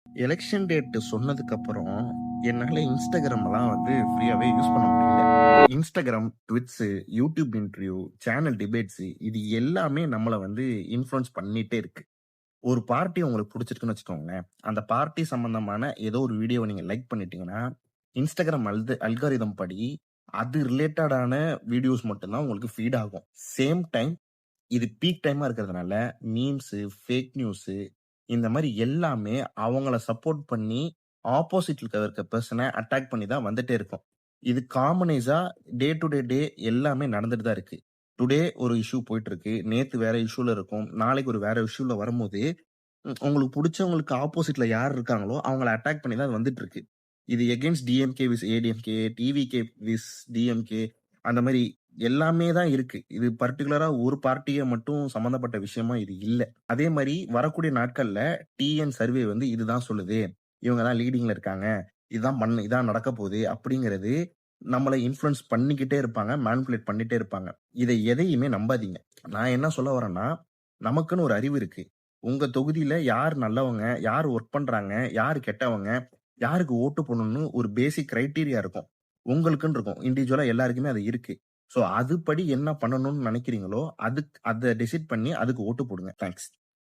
Election date சொன்னதுக்கு அப்புறம் என்னால இன்ஸ்டாகிராம்லாம் ஃப்ரீயாவே யூஸ் பண்ண முடியல. Instagram, twists, YouTube interview, channel debates இது எல்லாமே நம்மள இன்ஃப்ளூயன்ஸ் பண்ணிட்டே இருக்கு. ஒரு பார்ட்டி உங்களுக்கு புடிச்சிருக்குன்னு வச்சுக்கோங்களேன். அந்த பார்ட்டி சம்பந்தமான ஏதோ ஒரு வீடியோவ நீங்க லைக் பண்ணிட்டீங்கன்னா, இன்ஸ்டாகிராம் அல்காரிதம் படி அது ரிலேட்டடான வீடியோஸ் மட்டும் தான் உங்களுக்கு ஃபீட் ஆகும். சேம் டைம் இது பீக் டைமா இருக்கிறதுனால மீம்ஸ், ஃபேக் நியூஸ் இந்த மாரி எல்லாமே அவங்கள சப்போர்ட் பண்ணி ஆப்போசிட்ல இருக்க பெர்சன அட்டாக் பண்ணி தான் வந்துட்டே இருக்கும். இது காமனைஸா டே டு டே எல்லாமே நடந்துட்டு தான் இருக்கு. டுடே ஒரு இஷ்யூ போயிட்டு இருக்கு. நேத்து வேற இஷ்யூல இருக்கும். நாளைக்கு ஒரு வேற இஷ்யூல வரும்போது, உங்களுக்கு புடிச்சவங்களுக்கு ஆப்போசிட்ல யார் இருக்காங்களோ அவங்கள அட்டாக் பண்ணி தான் அது வந்துட்டு இருக்கு. இது எகெயின்ஸ்ட் டிஎம்கே விஸ் ஏடிஎம்கே, டிவிகே விஸ் டிஎம்கே அந்த மாரி எல்லாமே தான் இருக்கு. இது பர்ட்டிகுலரா ஒரு பார்ட்டிய மட்டும் சம்மந்தப்பட்ட விஷயமா இது இல்ல. அதே மாரி வரக்கூடிய நாட்கள்ல டிஎன் சர்வே இதுதான் சொல்லுது. இவங்க தான் லீடிங்ல இருக்காங்க. இதான் நடக்க போகுது அப்படிங்கிறது நம்மள இன்ஃப்ளூயன்ஸ் பண்ணிக்கிட்டே இருப்பாங்க. மேனிபுலேட் பண்ணிட்டே இருப்பாங்க. இத எதையுமே நம்பாதீங்க. நான் என்ன சொல்ல வரேன்னா, நமக்குன்னு ஒரு அறிவு இருக்கு. உங்க தொகுதியில யார் நல்லவங்க, யார் வொர்க் பண்றாங்க, யார் கெட்டவங்க, யாருக்கு ஓட்டு போடணும்னு ஒரு பேசிக் கிரைட்டீரியா இருக்கும். உங்களுக்குன்னு இருக்கும். இண்டிவிஜுவலா எல்லாருக்குமே அது இருக்கு. சோ, அதுபடி என்ன பண்ணணும்னு நினைக்கிறீங்களோ, அத டிசைட் பண்ணி அதுக்கு ஓட்டு போடுங்க. தேங்க்ஸ்.